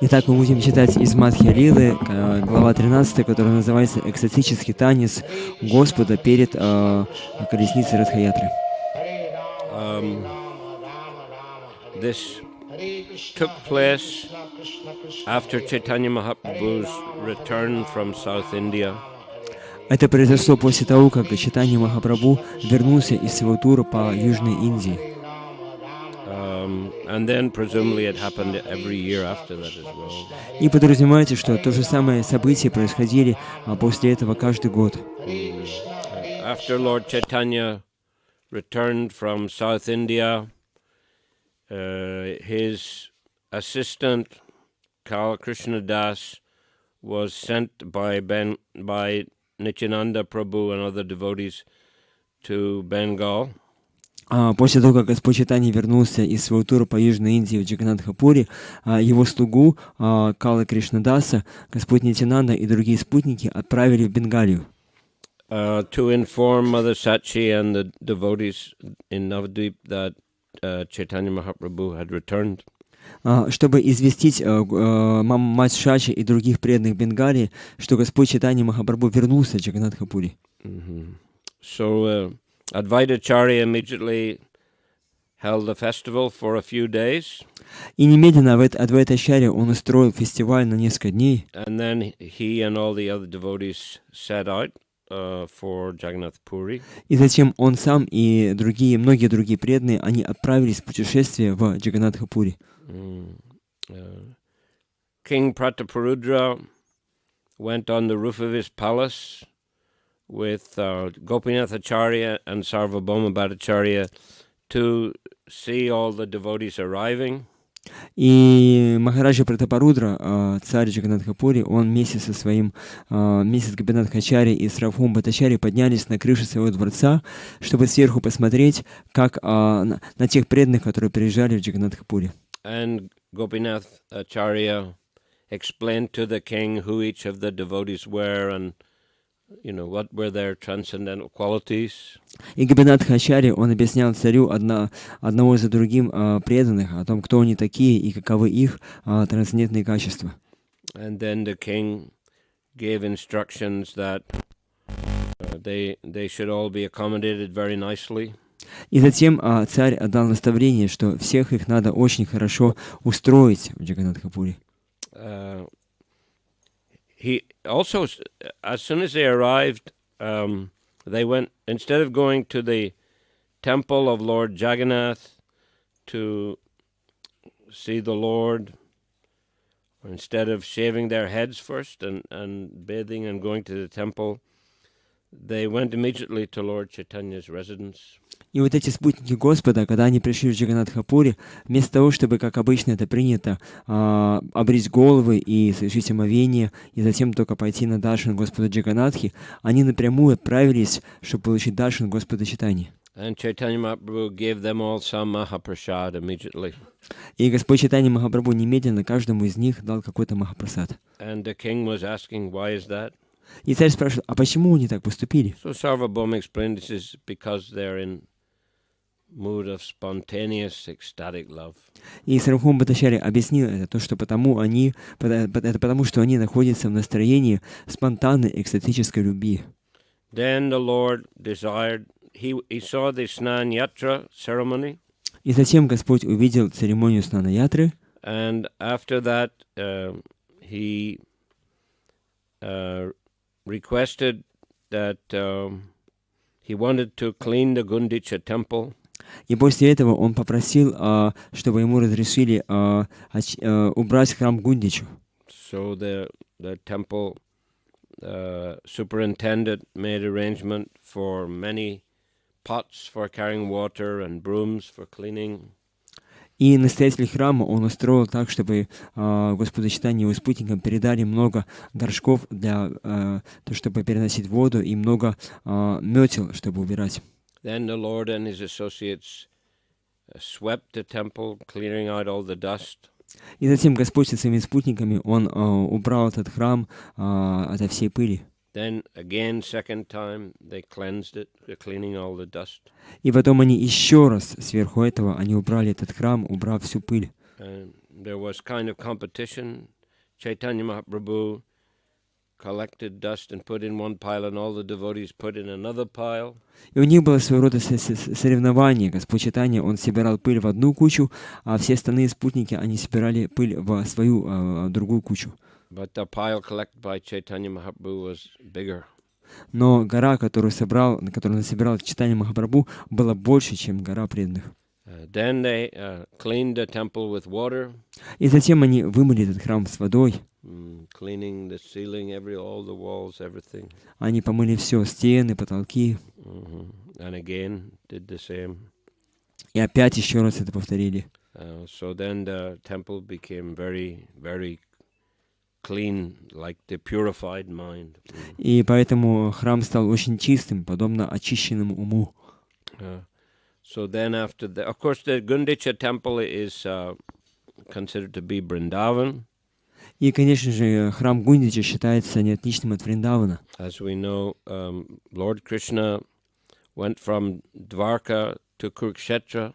Итак, мы будем читать из Мадхья-лилы, глава 13, которая называется «Экстатический танец Господа перед колесницей ратха-ятре». This took place after Chaitanya Mahaprabhu's return from South India. Это произошло после того, как Чайтанья Махапрабху вернулся из своего тура по Южной Индии. And then presumably it happened every year after that as well. И подразумевается, что то же самое событие происходили после этого каждый год. After Lord Chaitanya returned from South India, his assistant Haре Krishna Das was sent by Nityananda Prabhu and other devotees to Bengal. После того, как Господь Чайтаньи вернулся из своего тура по Южной Индии в Джаганнатхапуре, его слугу Харе Кришна Даса, Господь Нитянанда и другие спутники отправили в Бенгалию. To inform Mother Sachi and the devotees in Navadvip that Chaitanya Mahaprabhu had returned. Чтобы известить мать Шачи и других преданных Бенгалии, что Господь Чайтанья Махапрабху вернулся в Джаганнатхапуре. So Advaitacharya immediately held a festival for a few days. И немедленно в Адвайтачарье он устроил фестиваль на несколько дней. And then he and all the other devotees set out for Jagannath Puri. И затем он сам и многие другие преданные, они отправились в путешествие в Джаганнатхапуре. King Prataparudra went on the roof of his palace with Gopinath Acharya and Sarvabhauma Bhattacharya to see all the devotees arriving. И Махараджа Пратапарудра, царь Джаганнатхапури, он вместе с Гопинатх Ачарьей и Сарвабхаумой Бхаттачарьей поднялись на крышу своего дворца, чтобы сверху посмотреть, как на тех преданных, которые приезжали в Джаганнатхапуре. And Gopinath Acharya explained to the king who each of the devotees were and what were their transcendental qualities. И Гопинатх Ачарья, он объяснял царю одного за другим преданных, о том, кто они такие и каковы их трансцендентные качества. And then the king gave instructions that they should all be accommodated very nicely. И затем царь отдал наставление, что всех их надо очень хорошо устроить в Джаганнатхапуре. He also, as soon as they arrived, they went, instead of going to the temple of Lord Jagannath to see the Lord, or instead of shaving their heads first and bathing and going to the temple, they went immediately to Lord Chaitanya's residence. И вот эти спутники Господа, когда они пришли в Джаганнатхапуре, вместо того, чтобы, как обычно это принято, обрить головы и совершить омовение, и затем только пойти на даршан Господа Джаганнатхи, они напрямую отправились, чтобы получить даршан Господа Чайтаньи. And Chaitanya Mahaprabhu gave them all some Mahaprasad immediately. И Господь Чайтанья Махапрабху немедленно каждому из них дал какой-то Махапрасад. And the king was asking, why is that? И царь спрашивал, а почему они так поступили? So Sarvabhauma explained this is because they're in mood of spontaneous ecstatic love. И Сарвабхаума Бхаттачарья объяснил это, то, что потому что они находятся в настроении спонтанной экстатической любви. Then the Lord desired, he saw the ратха-ятре ceremony. И затем Господь увидел церемонию ратха-ятры. And after that, he requested that he wanted to clean the Gundicha temple. И после этого он попросил, чтобы ему разрешили убрать храм Гундичу. So the temple superintendent made arrangement for many pots for carrying water and brooms for cleaning. И настоятель храма он устроил так, чтобы Господу Чайтаньи и его спутникам передали много горшков для того, чтобы переносить воду, и много метел, чтобы убирать. Then the Lord and his associates swept the temple, clearing out all the dust. И затем Господь со своими спутниками, он убрал этот храм ото всей пыли. Then again, second time, they cleansed it, cleaning all the dust. И потом они еще раз сверху этого они убрали этот храм, убрав всю пыль. there was kind of competition. Chaitanya Mahaprabhu collected dust and put in one pile, and all the devotees put in another pile. И у них было своего рода соревнование. Господь Чайтанья, он собирал пыль в одну кучу, а все остальные спутники, они собирали пыль в свою другую кучу. But the pile collected by Chaitanya Mahaprabhu was bigger. Но гора, которую насобирал Чайтанья Махапрабху, была больше, чем гора преданных. Then they cleaned the temple with water. И затем они вымыли этот храм с водой. Cleaning the ceiling, all the walls, everything. Они помыли все, стены, потолки. And again did the same. И опять еще раз это повторили. So then the temple became very, very clean, like the purified mind. И поэтому храм стал очень чистым, подобно очищенному уму. So then after that, of course, the Gundicha temple is considered to be Vrindavan. И, конечно же, храм Гундича считается неотличным от Вриндавана. As we know, Lord Krishna went from Dwarka to Kurukshetra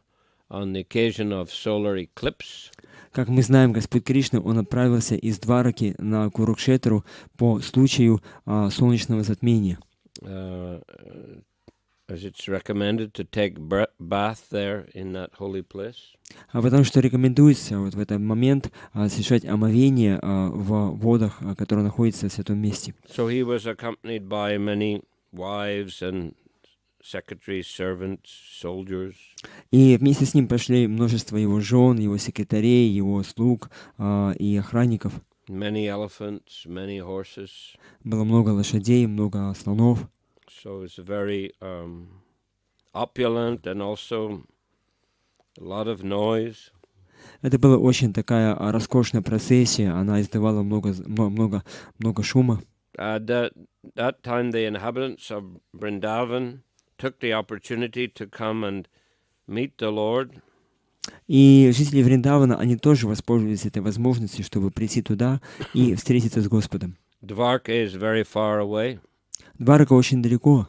on the occasion of solar eclipse. Как мы знаем, Господь Кришна, он отправился из Двараки на Курукшетру по случаю солнечного затмения. As it's recommended to take bath there in that holy place. Потому что рекомендуется вот в этот момент совершать омовение в водах, которые находятся в святом месте. So he was accompanied by many wives and secretaries, servants, soldiers. И вместе с ним пошли множество его жен, его секретарей, его слуг и охранников. Many elephants, many horses. Было много лошадей, много слонов. So it's very opulent and also a lot of noise. Это была очень такая роскошная процессия, она издавала много шума. At that time, the inhabitants of Vrindavan took the opportunity to come and meet the Lord. И жители Вриндавана, они тоже воспользовались этой возможностью, чтобы прийти туда и встретиться с Господом. Dwarka is very far away. Дварака очень далеко.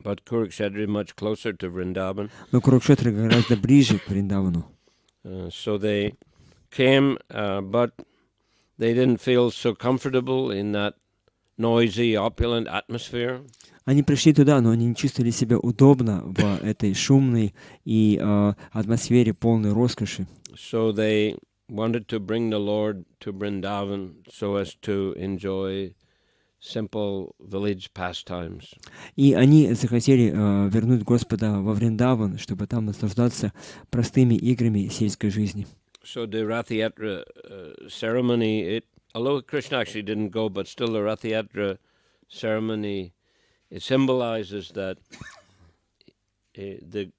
But Kurukshetra is much closer to Vrindavan. Но Курукшетра гораздо ближе к Вриндавану. So they came, but they didn't feel so comfortable in that noisy, opulent atmosphere. Они пришли туда, но они не чувствовали себя удобно в этой шумной и атмосфере полной роскоши. So they wanted to bring the Lord to Vrindavan so as to enjoy simple village pastimes. И они захотели вернуть Господа во Вриндаван, чтобы там наслаждаться простыми играми сельской жизни. So the ратха-ятре ceremony, although Krishna actually didn't go, but still the ratha-ятре ceremony, it symbolizes that the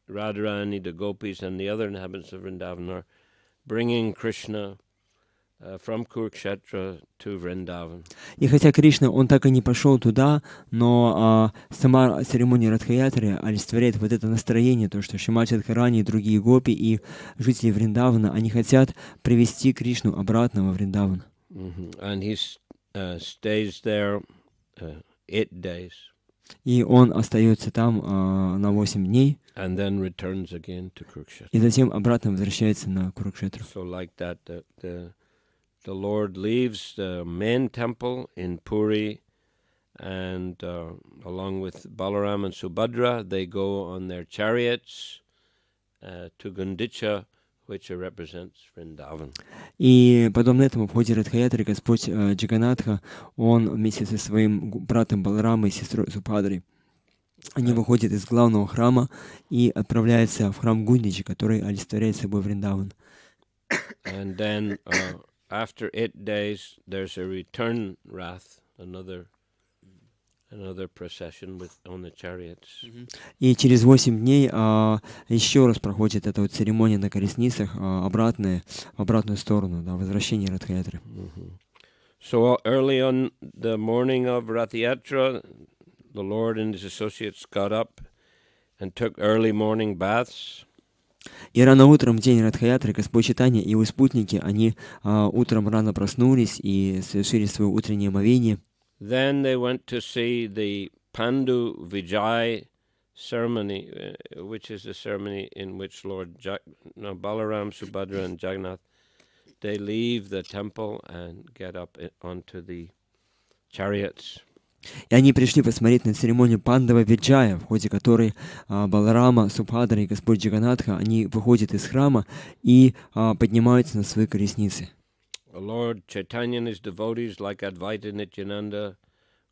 Radharani, the gopis, and the other inhabitants of Vrindavan are bringing Krishna from Kurukshetra to Vrindavan. И хотя Кришна, он так и не пошел туда, но сама церемония ратха-ятре олицетворяет вот это настроение, то, что Шримати Радхарани и другие гопи и жители Вриндавана, они хотят привести Кришну обратно во Вриндаван. And he stays there 8 days. И он остается там на 8 дней. And then returns again to Kurukshetra. И затем обратно возвращается на Курукшетру. So like that, the Lord leaves the main temple in Puri, and along with Balaram and Subhadra, they go on their chariots to Gundicha, which represents Vrindavan. И подобно этому в ходе ратха-ятры Господь Джаганатха, он вместе со своим братом Баларамой и сестрой Субхадрой, они выходят из главного храма и отправляются в храм Гундича, который олицетворяет собой Вриндаван. And then after 8 days, there's a return rath, another procession on the chariots. И через 8 дней еще раз проходит эта вот церемония на колесницах, в обратную сторону, да, возвращение ратха-ятры. So early on the morning of Rath-Yatra, the Lord and his associates got up and took early morning baths. И рано утром в день ратха-ятры Господь Чайтанья и его спутники, они утром рано проснулись и совершили свое утреннее омовение. Then they went to see the Pandu Vijay ceremony, which is the ceremony in which Lord Balaram, Subhadra, and Jagannath they leave the temple and get up onto the chariots. И они пришли посмотреть на церемонию Пандава Виджая, в ходе которой Баларама, Субхадра и Господь Джаганатха, они выходят из храма и поднимаются на свои колесницы. Lord Chaitanya and his devotees, like Advaita Nityananda,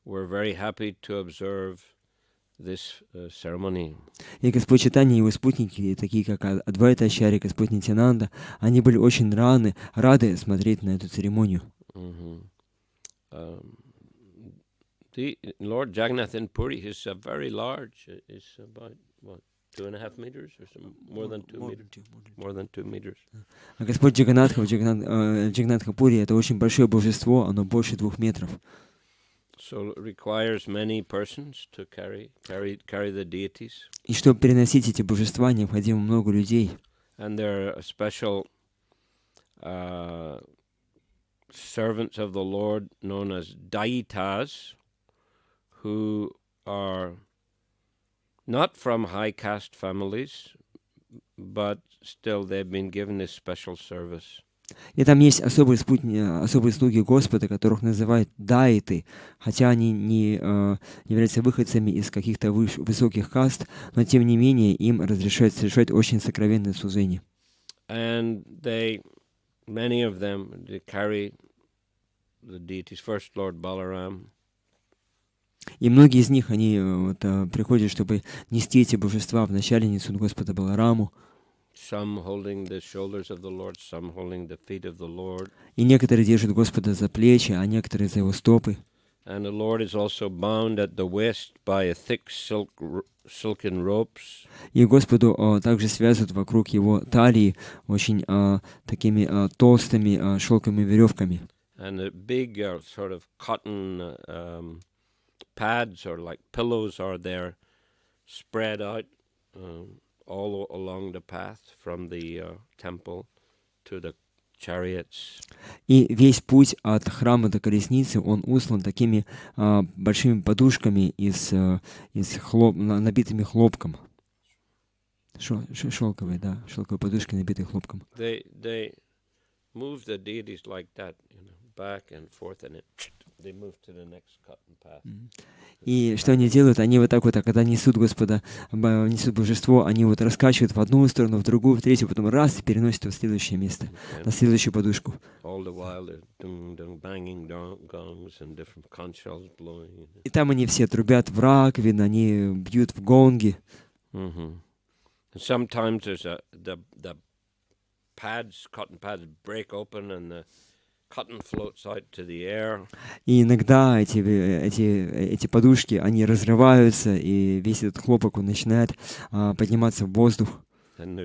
were very happy to observe this ceremony. И Господь Чайтаньи и его спутники, такие как Адвайта Ачарья, Господь Нитьянанда, они были очень рады смотреть на эту церемонию. The Lord Jagannath in Puri is very large. It's about, 2.5 meters or some, more than 2 meters? More than 2 meters. А Господь Джаганнатха в Джаганнатха-пури — это очень большое божество, оно больше 2 метров. So it requires many persons to carry the deities. И чтобы переносить эти божества, необходимо много людей. And there are special servants of the Lord known as daitas, who are not from high caste families, but still they've been given this special service. И там есть особые слуги Господа, которых называют дайты, хотя они не являются выходцами из каких-то высоких каст, но тем не менее им разрешают совершать очень сокровенное служение. And many of them, they carry the deities. First Lord Balaram. И многие из них, они приходят, чтобы нести эти божества. Вначале несут Господа Балараму. Some holding the shoulders of the Lord, some holding the feet of the Lord. И некоторые держат Господа за плечи, а некоторые за его стопы. And the Lord is also bound at the waist by a thick silken ropes. И Господу также связывают вокруг его талии очень такими толстыми шелковыми веревками. And the big sort of cotton pads or like pillows are there spread out all along the path from the temple to the chariots. И весь путь от храма до колесницы, он услан такими большими подушками набитыми хлопком. Шелковые, да, шелковые подушки, набитые хлопком. They move the deities like that, back and forth, and they move to the next cotton path. И что они делают? Они вот так вот, когда несут Господа, несут божество, они вот раскачивают в одну сторону, в другую, в третью, потом раз и переносят его в следующее место, на следующую подушку. И там они все трубят в раковин, они бьют в гонги. Sometimes the cotton pads break open and the cotton floats out to the air. И иногда эти подушки, они разрываются, и весь этот хлопок, он начинает подниматься в воздух. And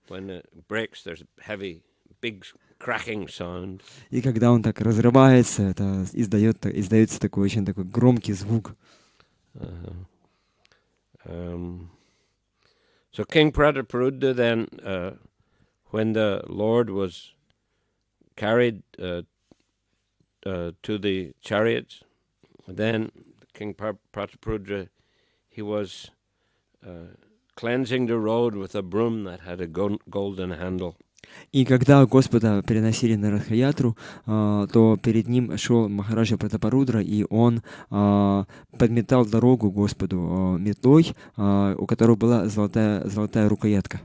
when it breaks, there's a heavy, big cracking sound. И когда он так разрывается, это издается такой очень такой громкий звук. So King Prataparudra then, when the Lord was carried to the chariots, then King Prataparudra, he was cleansing the road with a broom that had a golden handle. И когда Господа переносили на ратха-ятру, то перед ним шел Махараджа Пратапарудра, и он подметал дорогу Господу метлой, у которой была золотая рукоятка.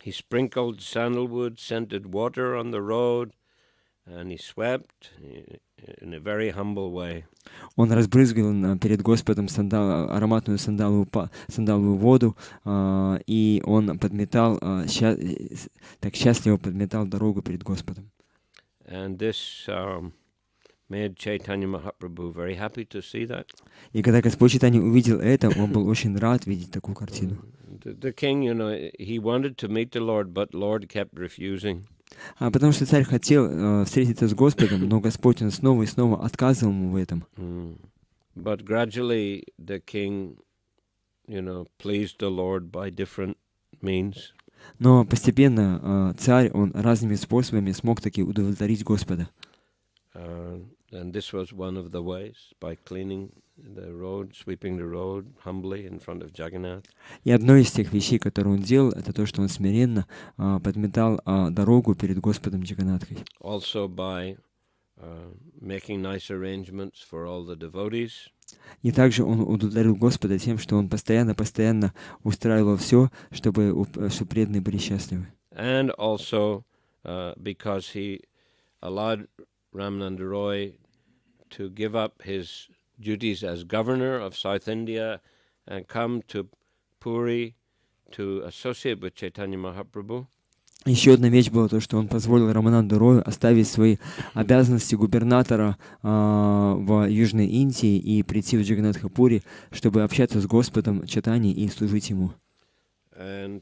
He sprinkled sandalwood scented water on the road, and he swept in a very humble way. Он разбрызгивал перед Господом ароматную сандаловую воду, и он подметал, так счастливо подметал дорогу перед Господом. And this made Chaitanya Mahaprabhu very happy to see that. И когда Господь Чайтанья увидел это, он был очень рад видеть такую картину. The king, he wanted to meet the Lord, but Lord kept refusing. Потому что царь хотел встретиться с Господом, но Господь он снова и снова отказывал ему в этом. But gradually the king, pleased the Lord by different means. Но постепенно царь, он разными способами смог таки удовлетворить Господа. And this was one of the ways, by cleaning the road, sweeping the road humbly in front of Jagannath. И одной из тех вещей, которые он делал, это то, что он смиренно подметал дорогу перед Господом Джаганнатхой. Also by making nice arrangements for all the devotees. И также он удовлетворил Господа тем, что он постоянно устраивал все, чтобы преданные были счастливы. And also because he allowed Ramananda Roy to give up his duties as governor of South India and come to Puri to associate with Chaitanya Mahaprabhu. Еще одна вещь была то, что он позволил Рамананду Рою оставить свои обязанности губернатора в Южной Индии и прийти в Джаганнатха-Пури, чтобы общаться с Господом Чайтаньи и служить ему. And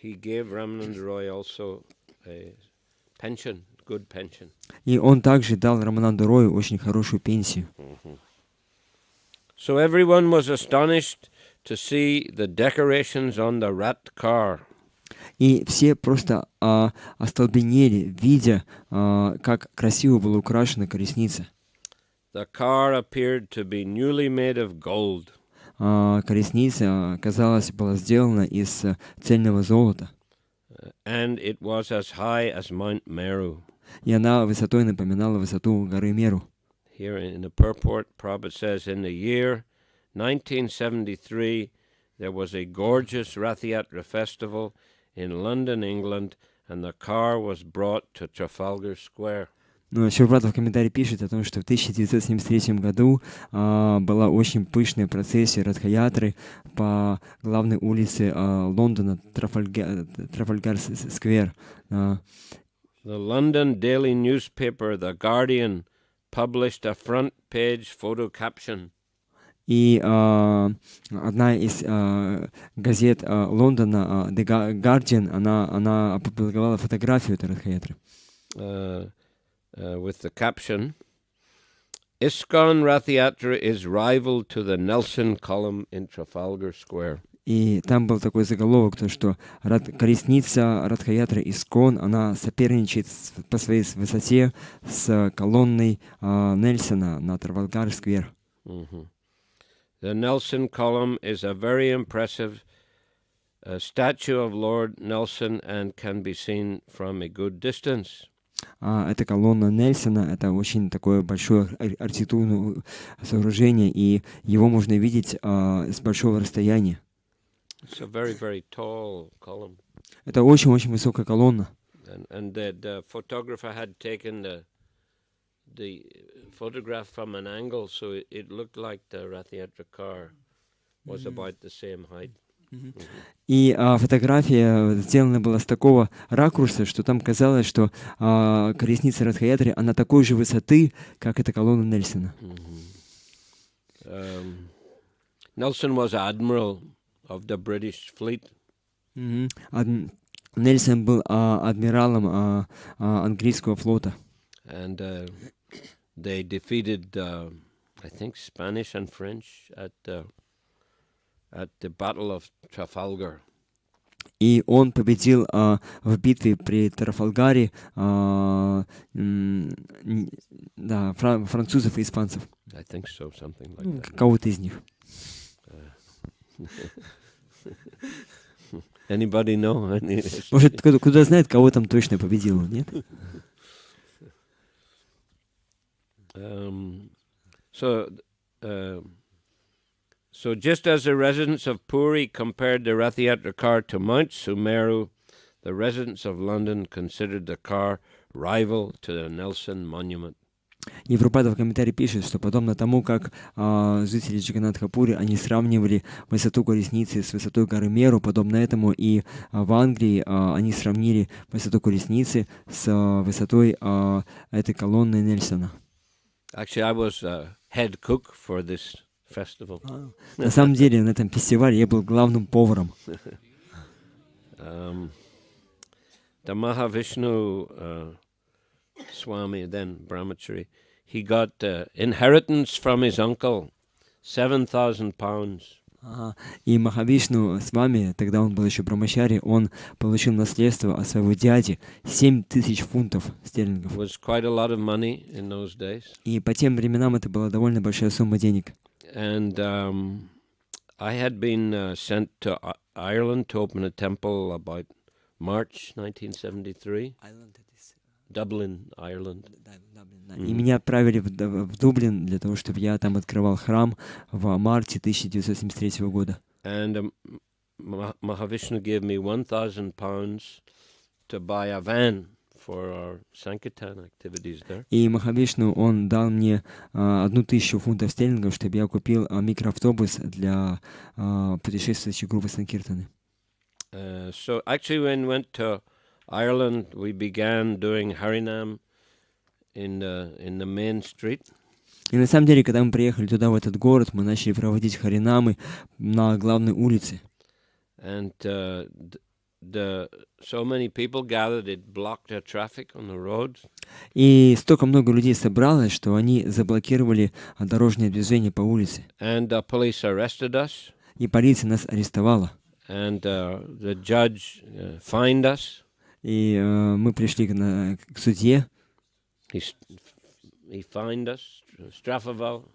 he gave Ramananda Roy also a pension, good pension. И он также дал Рамананду Рою очень хорошую пенсию. So everyone was astonished to see the decorations on the rat car. И все просто остолбенели, видя, как красиво была украшена колесница. The car appeared to be newly made of gold. Колесница, казалось, была сделана из цельного золота. And it was as high as Mount Meru. И она высотой напоминала высоту горы Меру. Here in the purport, Prabhupada says, in the year 1973, there was a gorgeous ratha-ятре festival in London, England, and the car was brought to Trafalgar Square. Но Шрила в комментарии пишет о том, что в 1973 году была очень пышная процессия ратха-ятры по главной улице Лондона, Трафальгар-сквер. The London daily newspaper, The Guardian, published a front-page photo caption. И одна из газет Лондона, The Guardian, она опубликовала фотографию этой ратха-ятры. With the caption, ISKCON Rath-Yatra is rival to the Nelson column in Trafalgar Square. И там был такой заголовок, то, что колесница ратха-ятры ISKCON, она соперничает по своей высоте с колонной Нельсона на Трафальгар-сквер. The Nelson column is a very impressive statue of Lord Nelson and can be seen from a good distance. Это колонна Нельсона, это очень такое большое архитектурное сооружение, и его можно видеть с большого расстояния. It's a very, very tall column. Это очень-очень высокая колонна. And the photographer had taken the photograph from an angle, so it looked like the Rath-Yatra car was about the same height. И фотография сделана была с такого ракурса, что там казалось, что колесница ратха-ятры, она такой же высоты, как эта колонна Нельсона. Nelson was admiral of the British fleet. Нельсон был адмиралом английского флота. And they defeated, I think, Spanish and French at the Battle of Trafalgar. И он победил в битве при Трафальгаре французов и испанцев. I think so, something like that. Кого-то из них. Anybody know? Может, кто знает, кого там точно победил, нет? So just as the residents of Puri compared the Rath-Yatra car to Mount Sumeru, the residents of London considered the car rival to the Nelson Monument. И Прабхупада в комментарии пишет, что подобно тому, как жители Джаганнатха-Пури, они сравнивали высоту колесницы с высотой горы Меру, подобно этому и в Англии они сравнили высоту колесницы с высотой этой колонны Нельсона. Actually, I was head cook for this festival. На самом деле, на этом фестивале я был главным поваром. The Mahavishnu Swami, then Brahmachari, he got inheritance from his uncle, £7,000. Ага. И Махавишну с вами, тогда он был еще брамачари, он получил наследство от своего дяди 7000 фунтов стерлингов. Was quite a lot of money in those days. И по тем временам это была довольно большая сумма денег. And I had been sent to Ireland to open a temple about March 1973. Dublin, Ireland. И меня отправили в Дублин для того, чтобы я там открывал храм в марте 1973 года. And Mahavishnu gave me £1,000 to buy a van for our Sankirtan activities there. И Махавишну, он дал мне 1000 фунтов стерлингов, чтобы я купил микроавтобус для путешествующей группы Санкиртаны. So actually when we went to Ireland, we began doing Harinam in the main street. И на самом деле, когда мы приехали туда, в этот город, мы начали проводить харинамы на главной улице. And so many people gathered, it blocked the traffic on the roads. И столько много людей собралось, что они заблокировали дорожное движение по улице. And the police arrested us. И полиция нас арестовала. And the judge fined us. И мы пришли к судье. He fined us, штрафовал.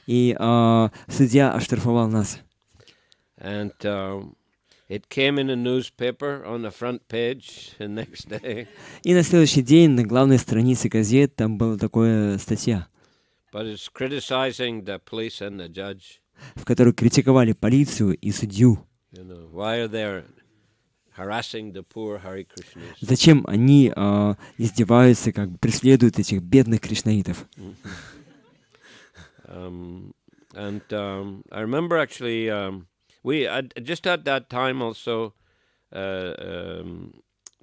И судья оштрафовал нас. And it came in a newspaper on the front page the next day. И на следующий день на главной странице газет там была такая статья, But it's criticizing the police and the judge. В которой критиковали полицию и судью. You know, why are they harassing the poor Hare Krishnas? Зачем они издеваются, как бы преследуют этих бедных кришнаитов? And I remember actually we just at that time also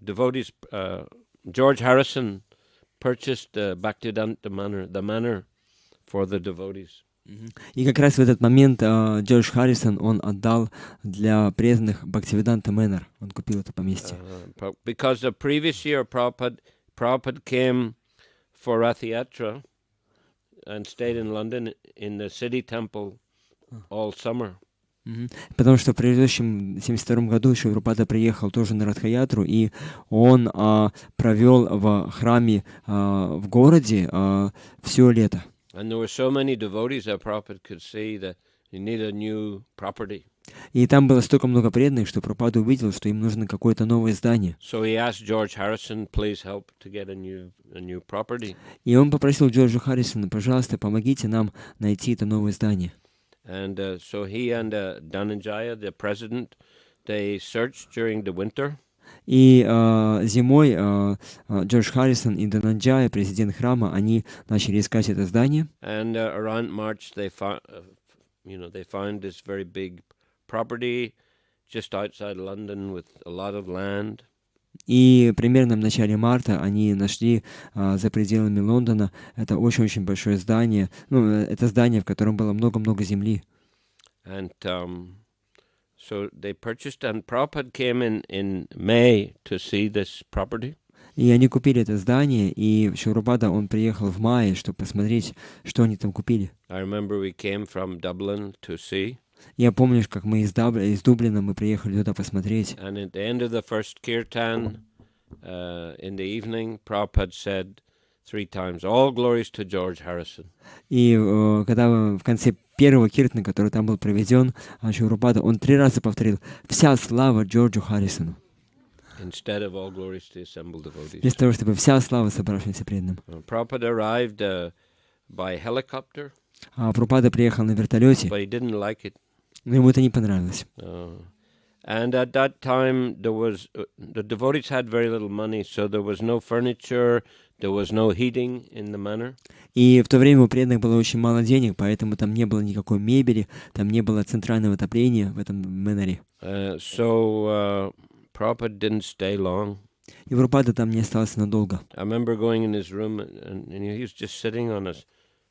devotees George Harrison purchased Bhактиведанта Mэнор, the manor for the devotees. И как раз в этот момент Джордж Харрисон, он отдал для преданных Бхактиведанта Мэнор. Он купил это поместье. Because the previous year Prabhupada came for ратха-ятре and stayed in London in the city temple all summer. Потому что в предыдущем 72 году Шрила Прабхупада приехал тоже на ратха-ятру, и он провел в храме в городе все лето. And there were so many devotees that Prabhupada could see that he needed a new property. И там было столько много преданных, что Прабхупада увидел, что им нужно какое-то новое здание. So he asked George Harrison, please help to get a new property. И он попросил Джорджа Харрисона, пожалуйста, помогите нам найти это новое здание. And so he and Dhananjaya, the president, they searched during the winter. И зимой Джордж Харрисон и Дhananjaya, президент храма, они начали искать это здание. And around March they found, they found this very big property just outside London with a lot of land. И примерно в начале марта они нашли за пределами Лондона это очень-очень большое здание. Ну, это здание, в котором было много-много земли. And so they purchased, and Prabhupada came in May to see this property. И они купили это здание, и Шрила Прабхупада, он приехал в мае, чтобы посмотреть, что они там купили. I remember we came from Dublin to see. Я помню, как мы из Дублина мы приехали туда посмотреть. And at the end of the first kirtan, in the evening, Prabhupada said 3 times, all glories to George Harrison. И когда в конце первого киртана, который там был проведен, Шрила Прабхупада, он 3 раза повторил: «Вся слава Джорджу Харрисону». Instead of all glories to assembled devotees. Вместо того, чтобы вся слава собравшимся преданным. Prabhupada arrived by helicopter. Прабхупада приехал на вертолете, But he didn't like it. но ему это не понравилось. And at that time, the devotees had very little money, so there was no furniture, there was no heating in the manor. И в то время у преданных было очень мало денег, поэтому там не было никакой мебели, там не было центрального отопления в этом мэноре. So Prabhupada didn't stay long. И Прабхупада там не остался надолго. I remember going in his room, and he was just sitting on a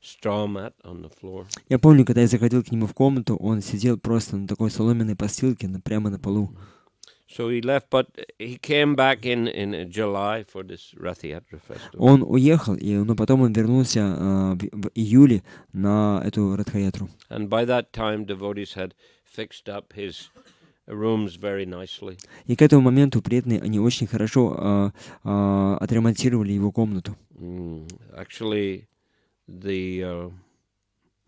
straw mat on the floor. Я помню, когда я заходил к нему в комнату, он сидел просто на такой соломенной постилке, прямо на полу. So he left, but he came back in July for this ratha-ятре festival. Он уехал, но потом он вернулся в июле на эту ратха-ятру. And by that time, devotees had fixed up his rooms very nicely. И к этому моменту преданные, они очень хорошо отремонтировали его комнату. Actually,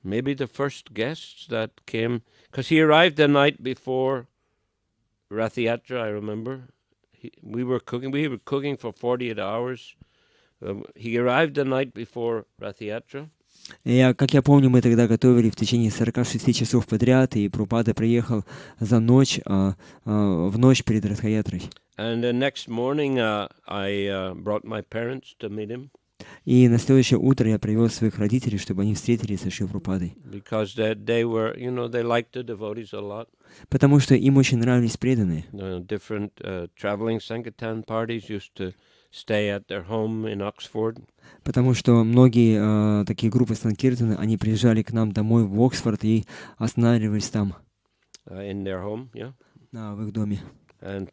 maybe the first guests that came, because he arrived the night before ratha-ятре, I remember. We were cooking for 48 hours. He arrived the night before ратha-ятре. Как я помню, мы тогда готовили в течение 46 часов подряд, и Прабхупада приехал за ночь, в ночь перед ратха-ятрой. And the next morning, I brought my parents to meet him. И на следующее утро я привел своих родителей, чтобы они встретились со Шрилой Прабхупадой. Because they were, they liked the devotees a lot. Потому что им очень нравились преданные. Different traveling Sankirtan parties used to stay at their home in Oxford. Потому что многие такие группы санкиртаны, они приезжали к нам домой в Оксфорд и останавливались там. In their home, yeah. В их доме. And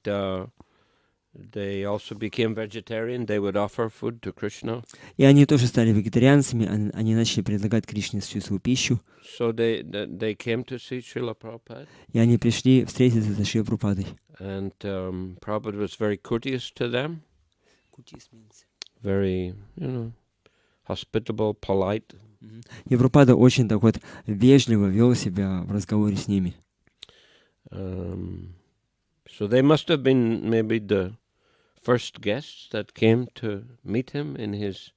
they also became vegetarian. They would offer food to Krishna. И они тоже стали вегетарианцами, они начали предлагать Кришне свою пищу. So they came to see Шрила Prabhupada. И они пришли встретиться со Шрилой Прабхупадой. And Prabhupada was very courteous to them. Courteous means very, hospitable, polite. И Прабхупада очень так вот вежливо вел себя в разговоре с ними. So they must have been maybe the first guests that came to meet him in his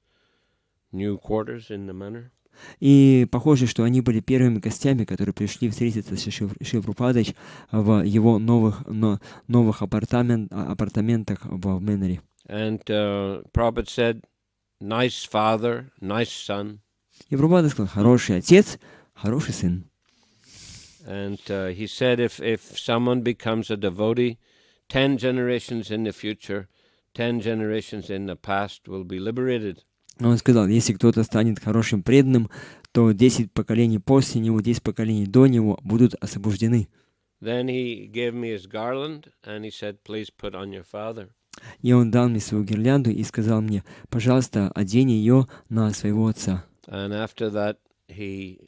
new quarters in the manor. И похоже, что они были первыми гостями, которые пришли встретиться с Шрилой Прабхупадой в его новых апартаментах в Мэноре. And Prabhupada said, nice father, nice son. И Прабхупада сказал, хороший отец, хороший сын. And he said, if someone becomes a devotee, 10 generations in the future, 10 generations in the past will be liberated. Он сказал, если кто-то станет хорошим преданным, то 10 поколений после него, 10 поколений до него будут освобождены. Then he gave me his garland, and he said, please put on your father. И он дал мне свою гирлянду и сказал мне, пожалуйста, одень ее на своего отца. And after that, he,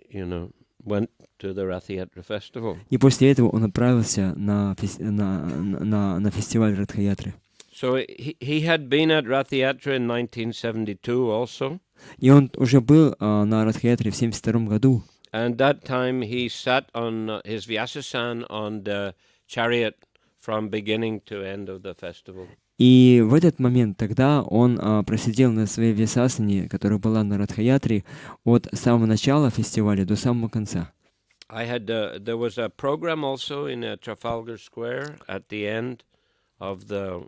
went to the ратха-ятре festival. И после этого он отправился на фестиваль ратха-ятры. So he had been at ратха-ятре in 1972 also. И он уже был на ратха-ятре в 1972 году. And that time he sat on his Vyasasan on the chariot from beginning to end of the festival. И в этот момент тогда он просидел на своей висасане, которая была на ратха-ятре, от самого начала фестиваля до самого конца. There was a program also in Trafalgar Square at the end of the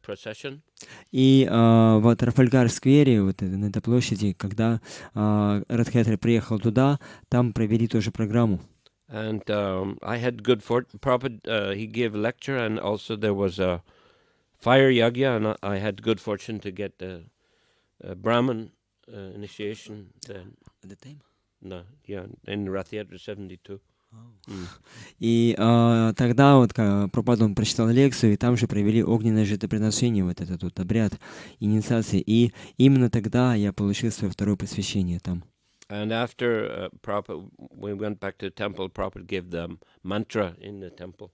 procession. И в Трафальгар-сквере, вот на этой площади, когда ратха-ятре приехал туда, там провели тоже программу. And I had good fortune. Prabhupada, he gave a lecture, and also there was a fire yagya, and I had good fortune to get the Brahmin initiation then. At the time? No, yeah, in ратха-ятре 72. И тогда вот Прабхупада, он прочитал лекцию, и там же провели огненное жертвоприношение, вот этот вот обряд инициации. И именно тогда я получил свое второе посвящение там. And after Prabhupada, we went back to the temple, Prabhupada gave the mantra in the temple.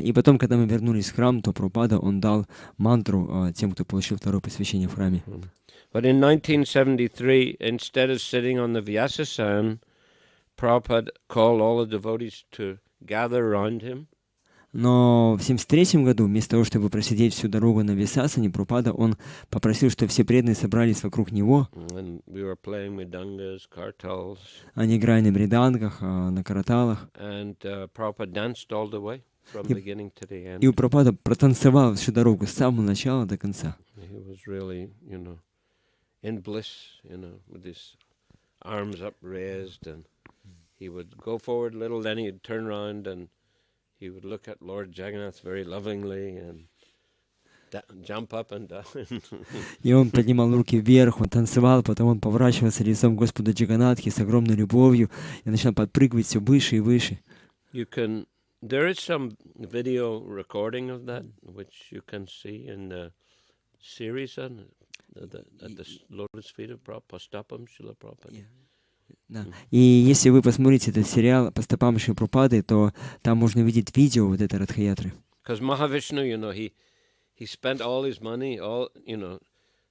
И потом, когда мы вернулись в храм, то Прабхупада, он дал мантру тем, кто получил второе посвящение в храме. But in 1973, instead of sitting on the Vyasasan, Prabhupada called all the devotees to gather around him. Но в 1973 году, вместо того, чтобы просидеть всю дорогу на Висасане, Прабхупада, он попросил, чтобы все преданные собрались вокруг него. Они играли на бриданках, на караталах. И Прабхупада протанцевал всю дорогу с самого начала до конца. He would go forward a little, then he'd turn around and he would look at Lord Jagannath very lovingly and jump up and down. И он поднимал руки вверх, он танцевал, потом он поворачивался лицом к Господу Джаганнатхе с огромной любовью и начал подпрыгивать все выше и выше. You can there is some video recording of that, which you can see in the series at the Lotus Feet of Prabhupada, Шриле Прабхупаде. Да. И если вы посмотрите этот сериал по стопам Шрилы Прабхупады, то там можно видеть видео вот этой ратха-ятры. Because Mahavishnu, he spent all his money,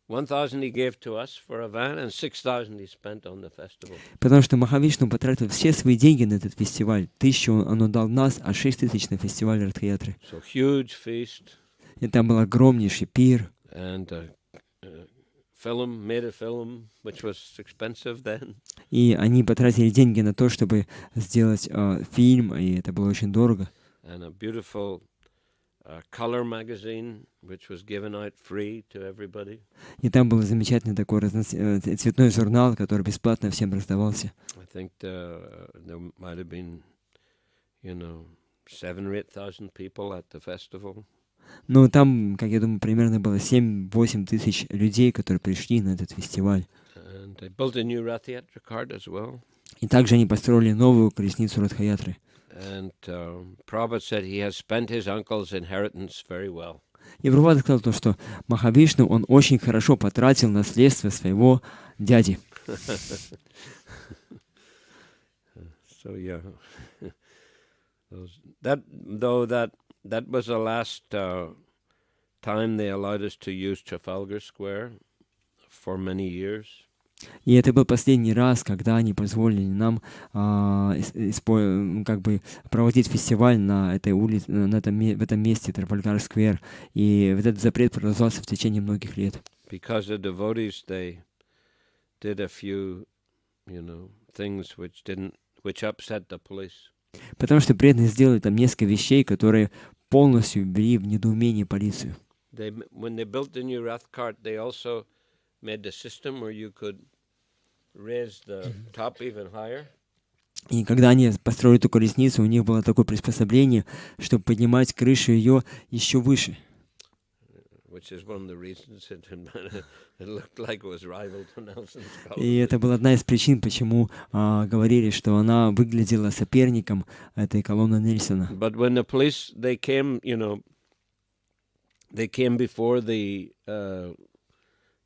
1,000 he gave to us for a van, and 6,000 he spent on the festival. Потому что Махавишну потратил все свои деньги на этот фестиваль. 1000 он отдал нас, а 6000 на фестиваль ратха-ятры. So huge feast. И там был огромнейший пир. And made a film, which was expensive then. И они потратили деньги на то, чтобы сделать фильм, и это было очень дорого. And a beautiful color magazine, which was given out free to everybody. И там был замечательный такой цветной журнал, который бесплатно всем раздавался. I think there might have been, 7,000 or 8,000 people at the festival. Ну, там, как я думаю, примерно было 7-8 тысяч людей, которые пришли на этот фестиваль. And they built a new ратха-ятре cart as well. И также они построили новую колесницу ратха-ятры. And Prabhupada said he has spent his uncle's inheritance very well. И Прабхупада сказал то, что Махавишну, он очень хорошо потратил наследство своего дяди. So yeah, that was the last time they allowed us to use Trafalgar Square for many years. И это был последний раз, когда они позволили нам проводить фестиваль на этой улице, в этом месте, Трафальгар-сквер. И этот запрет продолжался в течение многих лет. Because the devotees, they did a few, things which upset the police. Потому что преданные сделали там несколько вещей, которые полностью ввели в недоумение полицию. When they built the new rath cart, they also made the system where you could raise the top even higher. И когда они построили эту колесницу, у них было такое приспособление, чтобы поднимать крышу ее еще выше. И это была одна из причин, почему говорили, что она выглядела соперником этой колонны Нельсона. But when the police, they came before the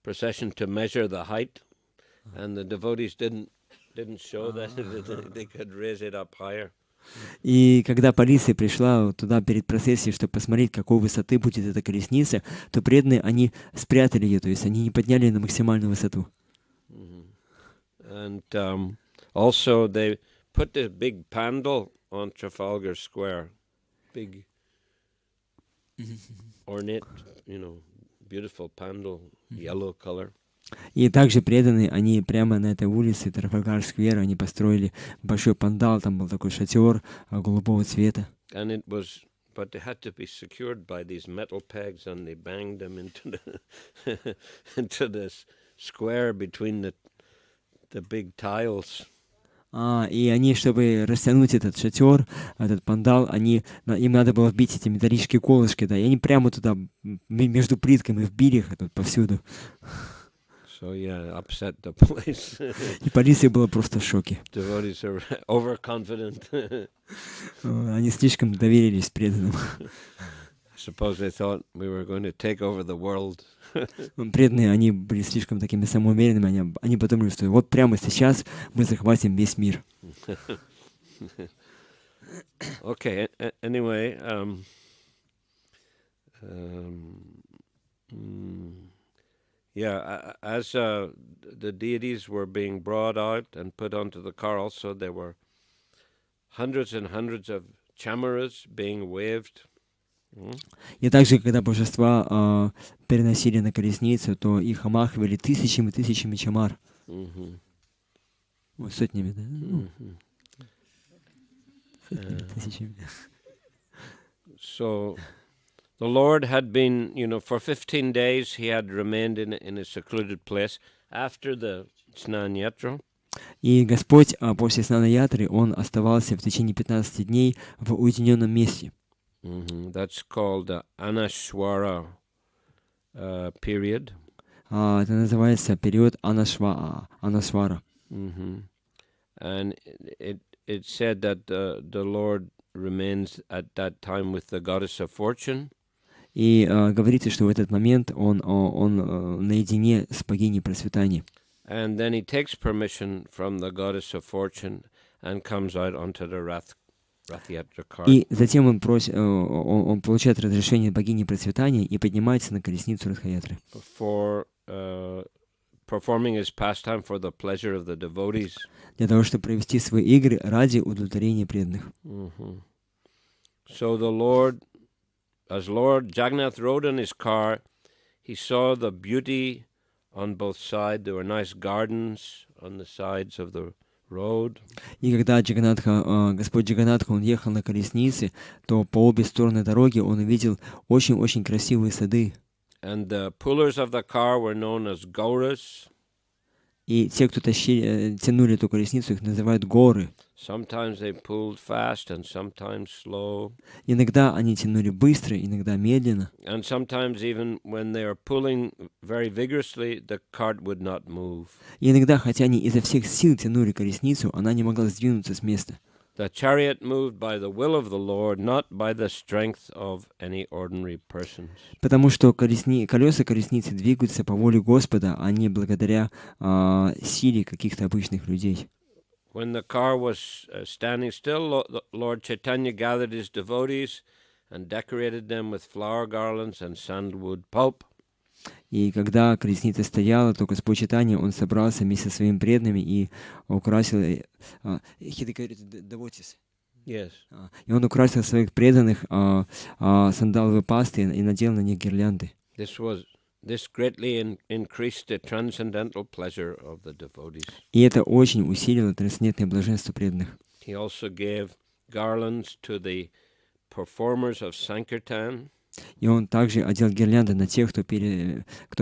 procession to measure the height, and the devotees didn't show that they could raise it up higher. И когда полиция пришла туда перед процессией, чтобы посмотреть, какой высоты будет эта колесница, то преданные, они спрятали ее, то есть они не подняли ее на максимальную высоту. And also they put this big pandal on Trafalgar Square, big ornate, beautiful pandal, yellow color. И также преданные, они прямо на этой улице Трафальгар-сквер, они построили большой пандал, там был такой шатер голубого цвета. And it was, but they had to be secured by these metal pegs, and they banged them into this square between the big tiles. И они, чтобы растянуть этот шатер, этот пандал, им надо было вбить эти металлические колышки, да, и они прямо туда между плитками вбили их тут повсюду. So yeah, upset the police. И полиция была просто в шоке. Devotees are overconfident. Они слишком доверились преданным. I suppose they thought we were going to take over the world. Преданные, они были слишком такими самоуверенными, они подумали, что вот прямо сейчас мы захватим весь мир. Okay, anyway, yeah, as the deities were being brought out and put onto the car, also there were hundreds and hundreds of chamaras being waved. И также, когда божества переносили на колесницу, то их омахивали тысячами и тысячами чамар. Сотнями, да? Тысячами. So the Lord had been, for 15 days he had remained in a secluded place after the Snan-yatra. И Господь после Снана-ятры, Он оставался в течение 15 дней в уединенном месте. That's called the Anashwara period. Это называется период Анашвара. And it said that the Lord remains at that time with the goddess of fortune. И говорится, что в этот момент он наедине с богиней процветания. And then he takes permission from the goddess of fortune and comes out onto the ratha-ятре cart. И затем он получает разрешение богини процветания и поднимается на колесницу ратха-ятры. For performing his pastime for the pleasure of the devotees. Для того, чтобы провести свои игры ради удовлетворения преданных. So as Lord Jagannath rode in his car, he saw the beauty on both sides. There were nice gardens on the sides of the road. И когда Господь Джаганнатха, он ехал на колеснице, то по обе стороны дороги он увидел очень-очень красивые сады. And the pullers of the car were known as gauras. И те, кто тянули эту колесницу, их называют горы. Sometimes they pulled fast and sometimes slow. Иногда они тянули быстро, иногда медленно. And sometimes even when they were pulling very vigorously, the cart would not move. И иногда, хотя они изо всех сил тянули колесницу, она не могла сдвинуться с места. The chariot moved by the will of the Lord, not by the strength of any ordinary persons. Потому что колеса колесницы двигаются по воле Господа, а не благодаря силе каких-то обычных людей. When the car was standing still, Lord Chaitanya gathered his devotees and decorated them with flower garlands and sandalwood pulp. И когда колесница стояла, то Господь Чайтаньи, он собрался вместе со своими преданными и украсил... Yes. И он украсил своих преданных сандаловой пастой и надел на них гирлянды. This greatly increased the transcendental pleasure of the devotees. И это очень усилило трансцендентное блаженство преданных. He also gave garlands to the performers of Sankirtan. И он также одел гирлянды на тех, кто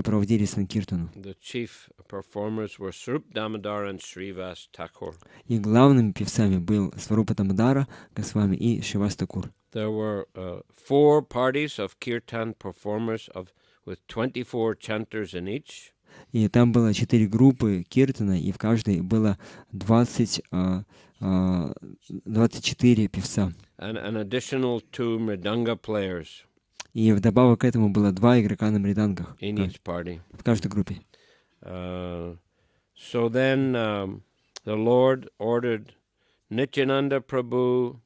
проводили санкиртану. The chief performers were Swarup Damodar and Srivas Thakur. И главными певцами был Сварупа Дамодара Госвами и Шривас Такур. There were 4 parties of kirtan performers with 24 chanters in each. И там было 4 группы киртана, и в каждой было 24 певца. And an additional 2 mridanga players. И вдобавок к этому было 2 игрока на мридангах in each party. В каждой группе. So then the Lord ordered Nityananda Prabhu,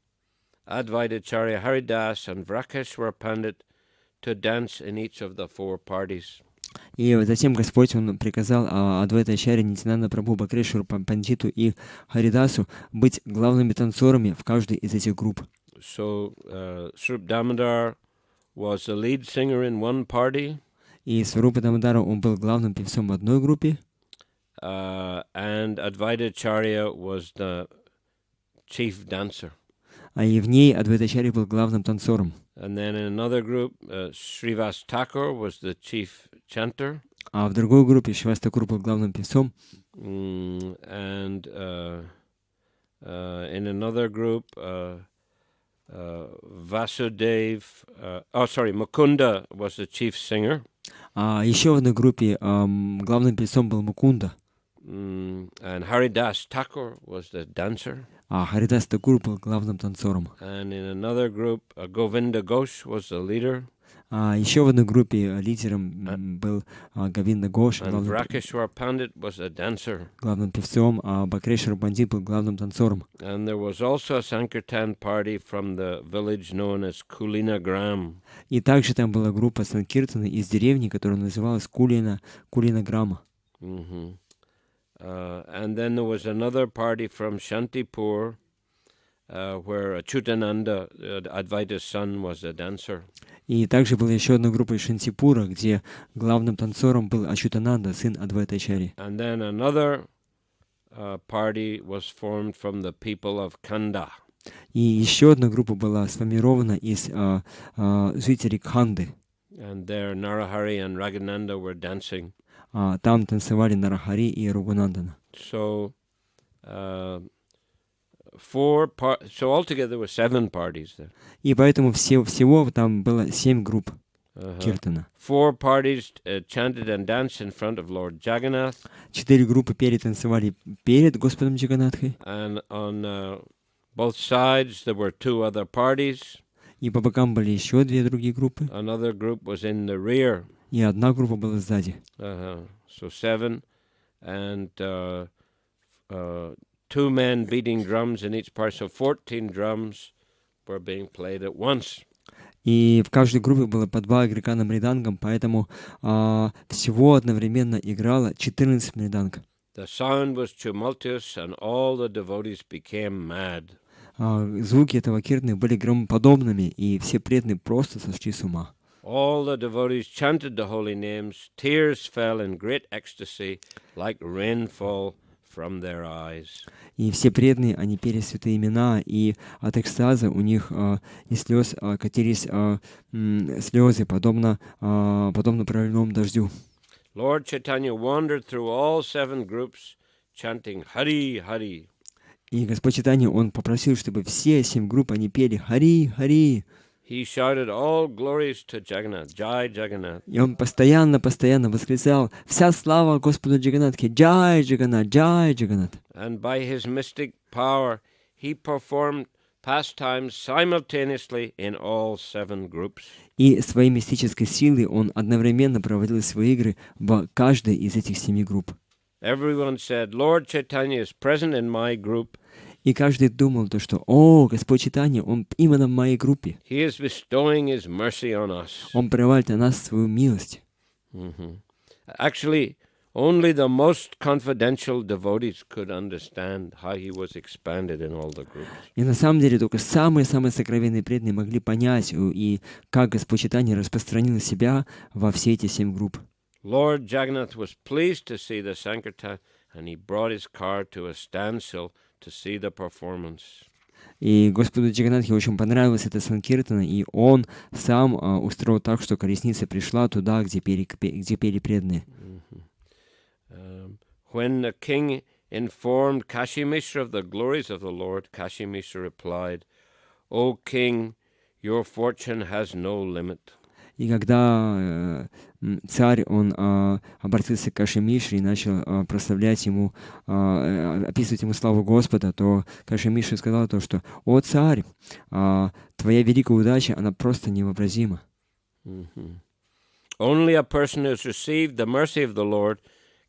Advaitacharya Haridas, and Vrakeshwar Pandit to dance in each of the 4 parties. И затем Господь, он приказал Адвайтачарье, Нитянанда Прабху, Бхакрешвару Пандиту и Харидасу быть главными танцорами в каждой из этих групп. So Swarup Damodar was the lead singer in one party. И Сварупа Дамодара, он был главным певцом в одной группе. And Advaitacharya was the chief dancer. А и в ней Адвайтачарья был главным танцором. And then in another group, Srivas Thakur was the chief chanter. А в другой группе Шривас Такур был главным певцом. And in another group, Mukunda was the chief singer. А еще в одной группе главным певцом был Мукунда. And Haridas Thakur was the dancer. А Харидас Такур был главным танцором. And in another group, Govinda Ghosh was the leader. А еще в одной группе лидером был Говинда Гош, Vrakeshwar Pandit was a dancer. главным певцом, а Бхакрешвар Пандит был главным танцором. And there was also a Sankirtan party from the village known as Kulina Gram. И также там была группа санкиртана из деревни, которая называлась Кулина Грама. And then there was another party from Shantipur, where Achyutananda, Advaita's son, was a dancer. И также была еще одна группа из Шантипура, где главным танцором был Ачютананда, сын Адвайтачарьи. And then another party was formed from the people of Kanda. И еще одна группа была сформирована из жителей Кханды. And there Narahari and Raghunanda were dancing. Там танцевали Нарахари и Рагунандана. So altogether there were 7 parties there. И поэтому всего там было 7 групп киртана. 4 parties chanted and danced in front of Lord Jagannath. 4 группы пели, танцевали перед Господом Джаганнатхой. And on both sides there were 2 other parties. И по бокам были еще 2 другие группы. Another group was in the rear. И одна группа была сзади. So 7, and 2 men beating drums in each part. So 14 drums were being played at once. И в каждой группе было по 2 игрока на мридангам, поэтому всего одновременно играло 14 мриданг. The sound was tumultuous, and all the devotees became mad. Звуки этого киртаны были громоподобными, и все преданные просто сошли с ума. All the devotees chanted the holy names. Tears fell in great ecstasy, like rainfall from their eyes. И все преданные, они пели святые имена, и от экстаза у них из слез катились слезы, подобно проливному дождю. Lord Chaitanya wandered through all 7 groups, chanting Hari Hari. И Господь Чайтанья, он попросил, чтобы все 7 групп, они пели Хари, Хари. He shouted all glories to Jagannath, Jai Jagannath. И он постоянно восклицал: «Вся слава Господу Джаганнатхе! Джай Джаганнат! Джай Джаганнат!» And by his mystic power, he performed pastimes simultaneously in all 7 groups. И своей мистической силой он одновременно проводил свои игры в каждой из этих 7 групп. Everyone said, Lord Chaitanya is present in my group. И каждый думал то, что Господь Чайтанья, он именно в моей группе. He is bestowing his mercy on us. Он проявляет на нас свою милость. Actually, only the most confidential devotees could understand how he was expanded in all the groups. И на самом деле только самые-самые сокровенные преданные могли понять, и как Господь Чайтанья распространил себя во все эти 7 групп. Lord Jagannath was pleased to see the Sankirtan, and he brought his car to a standstill to see the performance. И Господу Джаганнатхе очень понравилась эта санкиртана, и он сам устроил так, что колесница пришла туда, где пели преданные. When the king informed Kashi Mishra of the glories of the Lord, Kashi Mishra replied, O king, your fortune has no limit. И когда царь, он обратился к Каши Мишре и начал прославлять ему, описывать ему славу Господа, то Каши Мишра сказал то, что «О царь, твоя великая удача, она просто невообразима». Only a person who has received the mercy of the Lord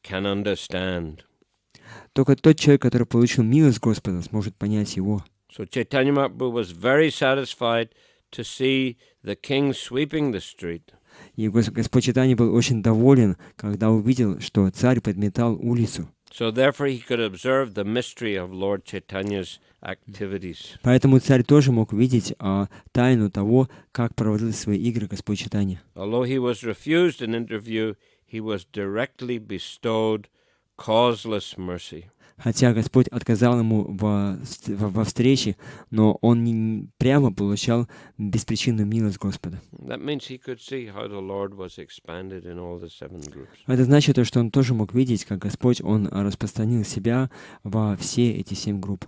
can understand. Только тот человек, который получил милость Господа, сможет понять его. So Chaitanya Mahaprabhu was very satisfied to see the king sweeping the street. И Господь Чайтанья был очень доволен, когда увидел, что царь подметал улицу. So therefore he could observe the mystery of Lord Chaitanya's activities. Поэтому царь тоже мог видеть тайну того, как проводил свои игры Господь Чайтанья. Although he was refused an interview, he was directly bestowed causeless mercy. Хотя Господь отказал ему во встрече, но он не прямо получал беспричинную милость Господа. That means he could see how the Lord was expanded in all the 7 groups. Это значит, что он тоже мог видеть, как Господь, он распространил себя во все эти 7 групп.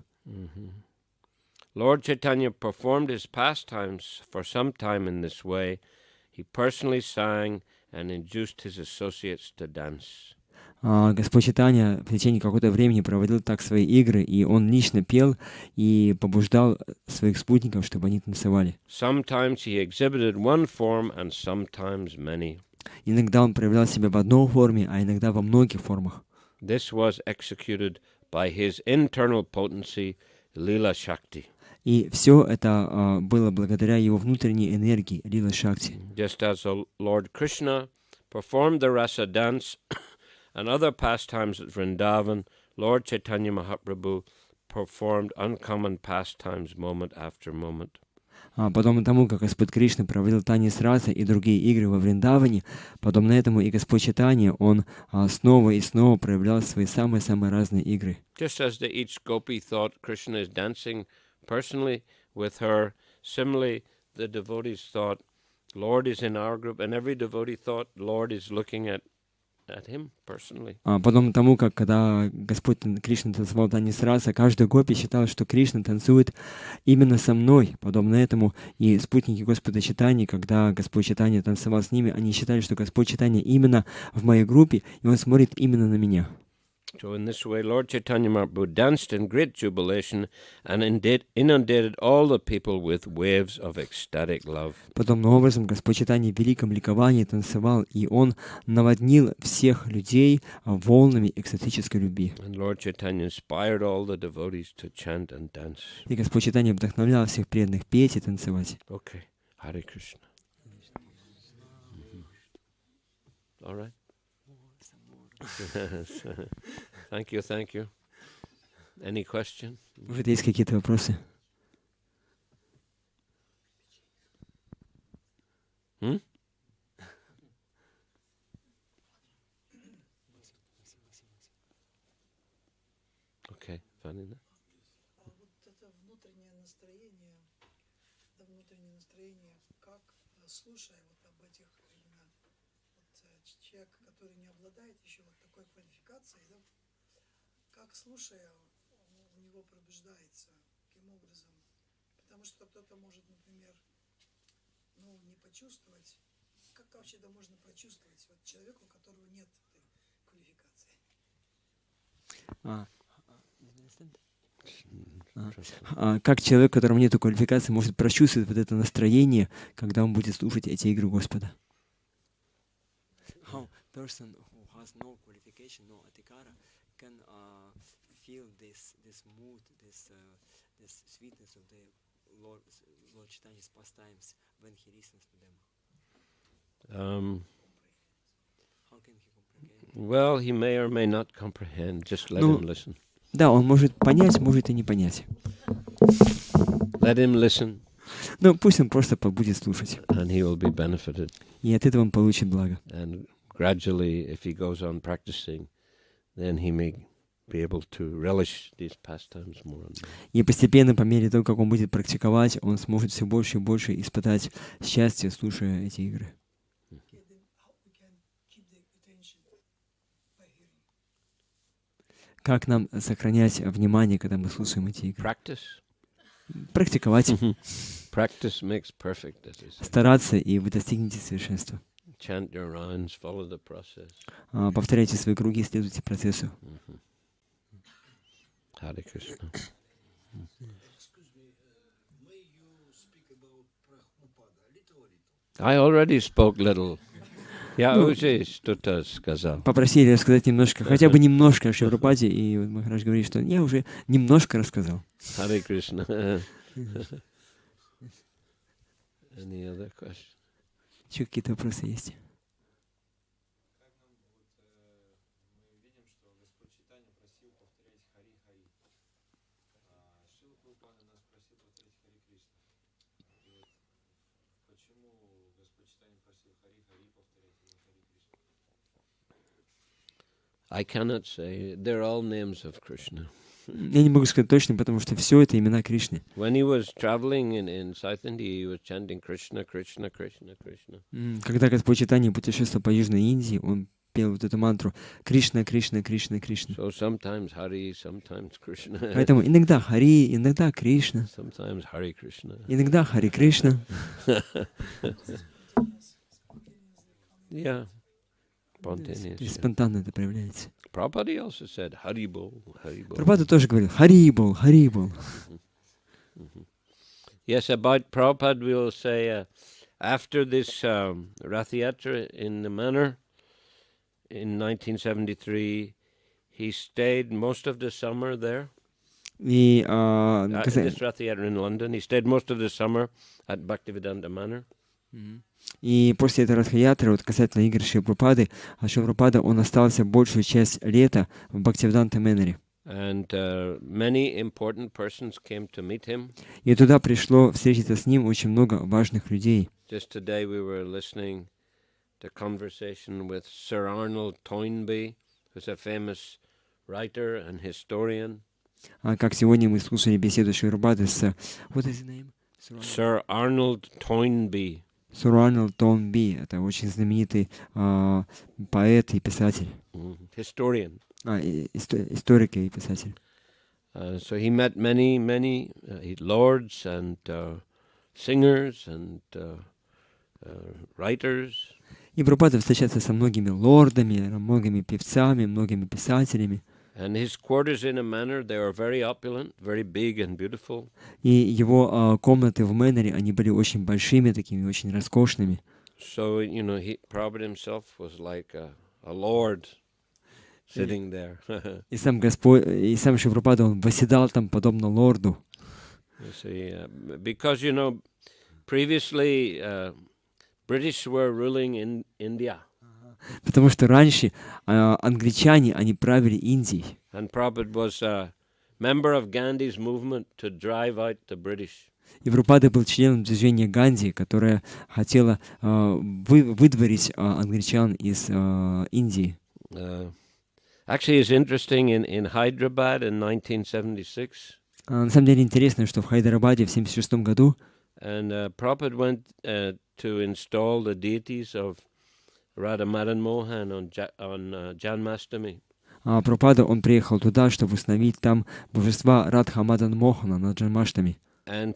Lord Chaitanya performed his pastimes for some time in this way. He personally sang and induced his associates to dance. Господь Чайтанья в течение какого-то времени проводил так свои игры, и он лично пел и побуждал своих спутников, чтобы они танцевали. Sometimes he exhibited one form and sometimes many. Иногда он проявлял себя в одной форме, а иногда во многих формах. This was executed by his internal potency, Lila Shakti. И все это было благодаря его внутренней энергии, Лила Шакти. Just as Lord Krishna performed the rasa dance and other pastimes at Vrindavan, Lord Chaitanya Mahaprabhu performed uncommon pastimes moment after moment. Подобно тому, как Господь Кришна проводил танец раса и другие игры во Вриндаване, подобно этому и Господь Чайтанья, он снова и снова проявлял свои самые-самые разные игры. Just as each gopi thought Krishna is dancing personally with her, similarly the devotees thought Lord is in our group, and every devotee thought Lord is looking at him personally. Подобно тому, как когда Господь Кришна танцевал танец раса, каждый гопи считал, что Кришна танцует именно со мной. Подобно этому и спутники Господа Чайтаньи, когда Господь Чайтанья танцевал с ними, они считали, что Господь Чайтанья именно в моей группе, и он смотрит именно на меня. So in this way, Lord Chaitanya Mahaprabhu danced in great jubilation and inundated all the people with waves of ecstatic love. Подобным образом Господь Чайтанья в великом ликовании танцевал, и Он наводнил всех людей волнами экстатической любви. And Lord Chaitanya inspired all the devotees to chant and dance. И Господь Чайтанья вдохновлял всех преданных петь и танцевать. Okay, Hare Krishna. All right. Thank you, thank you. Any question? Может, есть какие-то вопросы? Okay, funny enough. Вот это внутреннее настроение, как слушая вот об этих именно человек, который не обладает еще вот такой квалификацией, да, как слушая у него пробуждается, каким образом, потому что кто-то может, например, не почувствовать, как вообще это можно прочувствовать вот человеку, у которого нет этой квалификации. Как человек, которому нет квалификации, может прочувствовать вот это настроение, когда он будет слушать эти игры Господа? How person who has no qualification, no adhikara, can feel this mood, this sweetness of the Lord Chaitanya's pastimes when he listens to them? How can he comprehend? Well, he may or may not comprehend. Just let him listen. Да, он может понять, может и не понять. Let him listen. Но пусть он просто будет слушать. And he will be benefited. И от этого он получит благо. And gradually, if he goes on practicing, then he may be able to relish these pastimes more and more. И постепенно, по мере того, как он будет практиковать, он сможет все больше и больше испытать счастье, слушая эти игры. Как нам сохранять внимание, когда мы слушаем эти игры? Practice. Практиковать. Practice makes perfect, as they say. Стараться, и вы достигнете совершенства. Chant your rounds, follow the process. Повторяйте свои круги, следуйте процессу. Hare Krishna. Excuse me, may you speak about Prabhupada a little? I already spoke little. Я уже что-то сказал. Попросили рассказать немножко, хотя бы немножко о Шриле Прабхупаде, и вот Махарадж говорит, что я уже немножко рассказал. Hare Krishna. Any other question? Еще какие-то вопросы есть? I cannot say. They're all names of Krishna. Я не могу сказать точно, потому что все это имена Кришны. When he was traveling in South India, he was chanting Krishna, Krishna, Krishna, Krishna. Когда Господь Чайтанья путешествовал по Южной Индии, он пел вот эту мантру Кришна, Кришна, Кришна, Кришна. So sometimes Hari, sometimes Krishna. Поэтому иногда Хари, иногда Кришна, Sometimes Hare Krishna. иногда Харе Кришна. Yeah. Spontaneous. То есть Yeah. спонтанно это проявляется. Prabhupada also said Haribol, Haribol. Прабхупада тоже говорил Харибол, Харибол. Yes, about Prabhupada we will say after this ratha-ятре in the Mэнor in 1973, he stayed most of the summer there. И This ratha-ятре in London, he stayed most of the summer at Bhактиведанта Мэнор. И после этой ратха-ятры, вот касательно игр Шрилы Прабхупады, Шрила Прабхупада, он остался большую часть лета в Бхактиведанта Мэноре. And many important persons came to meet him. И туда пришло встретиться с ним очень много важных людей. Just today we were listening to conversation with Sir Arnold Toynbee, who's a famous writer and historian. Как сегодня мы слушали беседу Шрилы Прабхупады с... What is his name? Sir Arnold Toynbee. Сэр Арнольд Тойнби. Это очень знаменитый поэт и писатель. Historian. Историк и писатель. So he met many lords and singers and writers. И Прабхупада встречается со многими лордами, многими певцами, многими писателями. And his quarters in a manor, they were very opulent, very big and beautiful. И его комнаты в Мэноре, они были очень большими, такими очень роскошными. So, Prabhupada himself was like a lord sitting there. И сам Господь, и сам Шрила Прабхупада, он восседал там подобно лорду. You see, because, previously British were ruling in India. Потому что раньше англичане, они правили Индией. And Prabhupada was a member of Gandhi's movement to drive out the British. И Прабхупада был членом движения Ганди, которое хотело выдворить англичан из Индии. Actually, it's interesting in Hyderabad in 1976. На самом деле интересно, что в Хайдарабаде в 1976 году And Prabhupada went to install the deities of Radha Madan Mohan on Janmashtami. Прабхупада, он приехал туда, чтобы установить там божества ратха-Мадан Мохана на Джанмаштами. And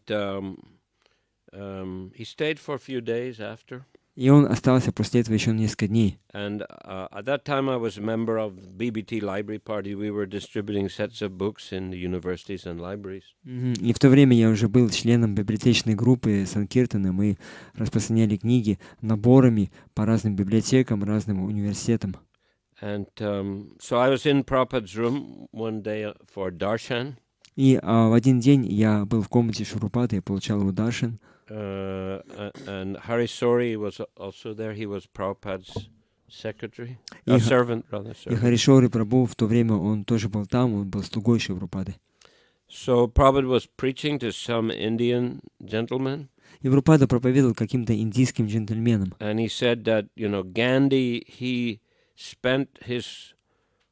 he stayed for a few days after. И он остался после этого еще несколько дней. And at that time I was a member of the BBT Library Party. We were distributing sets of books in the universities and libraries. И в то время я уже был членом библиотечной группы Санкиртана. Мы распространяли книги наборами по разным библиотекам, разным университетам. And so I was in Prabhupada's room one day for darshan. И в один день я был в комнате Шрилы Прабхупады, я получал его даршан. And Hari Sori was also there. He was Prabhupada's secretary, servant rather. И Харишори Прабху в то время он тоже был там, он был слугой Шрилы Прабхупады. So Prabhupada was preaching to some Indian gentlemen. И Прабхупада проповедовал каким-то индийским джентльменам. And he said that, Gandhi, he spent his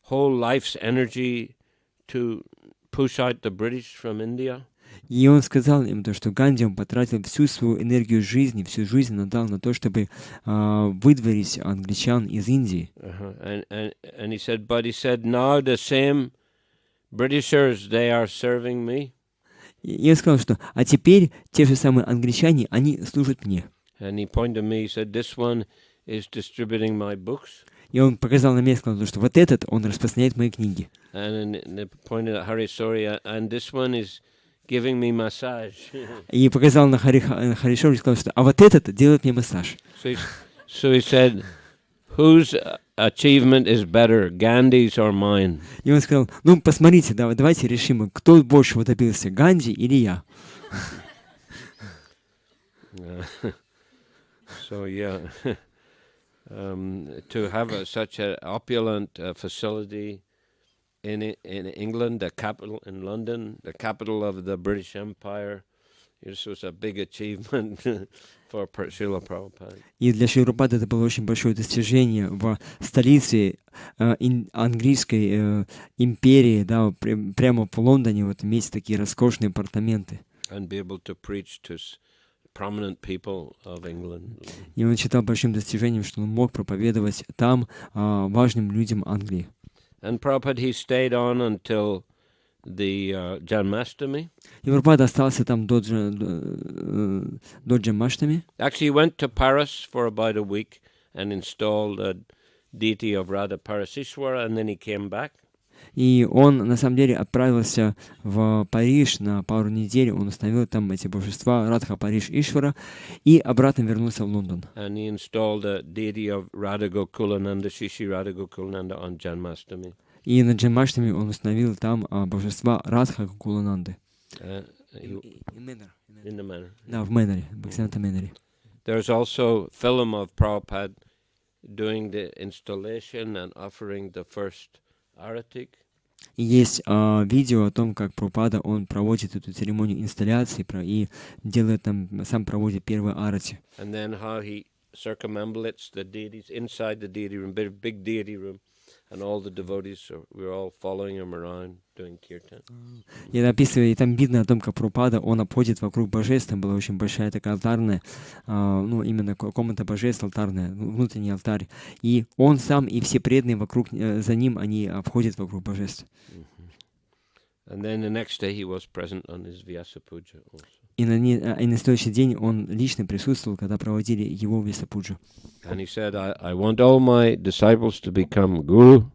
whole life's energy to push out the British from India. И он сказал им то, что Ганди, он потратил всю свою энергию жизни, всю жизнь отдал на то, чтобы выдворить англичан из Индии. And he said, now the same Britishers, they are serving me. И он сказал, что а теперь те же самые англичане, они служат мне. And he pointed to me, he said, this one is distributing my books. И он показал на меня и сказал, что вот этот, он распространяет мои книги. And he pointed at Hari Sori, and this one is giving me massage. И показал на Харишори и сказал, что а вот этот делает мне массаж. So he said, whose achievement is better, Gandhi's or mine? И он сказал, ну посмотрите, давайте решим, кто больше добился, Ганди или я. So yeah, to have such an opulent facility in England, the capital in London, the capital of the British Empire, this was a big achievement for Srila Prabhupada. И для Шрилы Прабхупады это было очень большое достижение в столице английской империи, да, прямо в Лондоне, вот иметь такие роскошные апартаменты. And be able to preach to prominent people of England. И он считал большим достижением, что он мог проповедовать там важным людям Англии. And Prabhupada, he stayed on until the Janmashtami. И Прабхупада остался там до Джанмаштами. Actually, he went to Paris for about a week and installed a deity of Radha Parasishwara, and then he came back. И он, на самом деле, отправился в Париж на пару недель, он установил там эти божества Радха Париш Ишвара, и обратно вернулся в Лондон. And he installed a deity of Radha Gokulananda, Shishi Radha Gokulananda on Janmashtami. И на Джанмаштами он установил там божества Радха Гокулананды. In the manor. Да, в Мэноре, в Бхактиведанта Мэноре. There's also film of Prabhupada doing the installation and offering the first Aratik. И есть видео о том, как Прабхупада, он проводит эту церемонию инсталляции и делает там, сам проводит первый арати. And then how he circumambulates the deities inside the deity room, big deity room, and all the devotees, we're all following him around doing kirtan. И описывает, и там видно о том, как Прабхупада, он обходит вокруг божеств, там была очень большая такая алтарная, именно комната божеств алтарная, внутренний алтарь. И он сам и все преданные вокруг, за ним, они обходят вокруг божеств. And then the next day he was present on his Vyasa Puja also. И на следующий день он лично присутствовал, когда проводили его Vyasa Puja. And he said, I want all my disciples to become guru.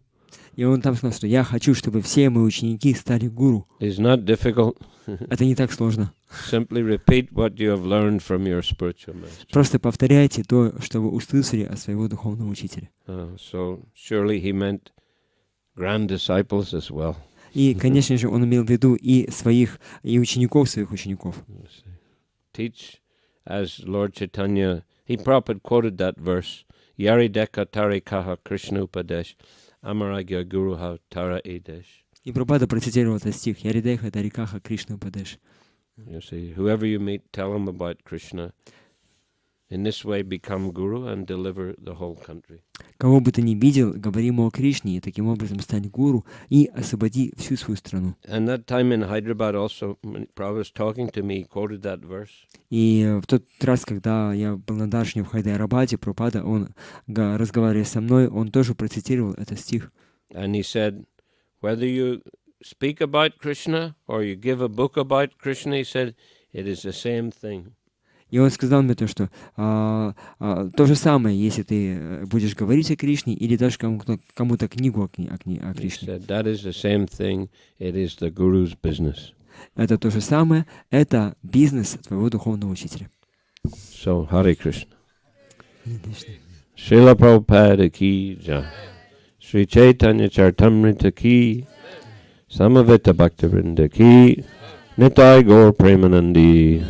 И он там сказал, что я хочу, чтобы все мои ученики стали гуру. It's not difficult. Это не так сложно. Simply repeat what you have learned from your spiritual master. Просто повторяйте то, что вы услышали от своего духовного учителя. So surely he meant grand disciples as well. И, конечно же, он имел в виду и своих, и учеников своих учеников. Teach as Lord Chaitanya, Prabhupada quoted that verse, Yari Deka Tari Kaha Krishna Upadesh, Amaragya Guru Ha Tara Edesh. И Прабхупада процитировал этот стих. Яридеха Тарикаха Кришна Падеш. You see, whoever you meet, tell him about Krishna. In this way become guru and deliver the whole country. Кого бы ты ни видел, говори ему о Кришне, и таким образом стань гуру и освободи всю свою страну. And that time in Hyderabad also, when Prabhupada was talking to me, he quoted that verse. И в тот раз, когда я был на Даршне в Хайдарабаде, Прабхупада, он, разговаривая со мной, он тоже процитировал этот стих. And he said, whether you speak about Krishna or you give a book about Krishna, he said, it is the same thing. И он сказал мне то, что то же самое, если ты будешь говорить о Кришне или даже кому-то книгу о Кришне. That is the same thing. It is the guru's business. Это то же самое, это бизнес твоего духовного учителя. So, Hare Krishna. Шриле Прабхупаде ки джай. Шри Чайтаньи Чаритамрita ки. Samaveta Bhaktivinoda ки. Nitai Gaur Premanandi.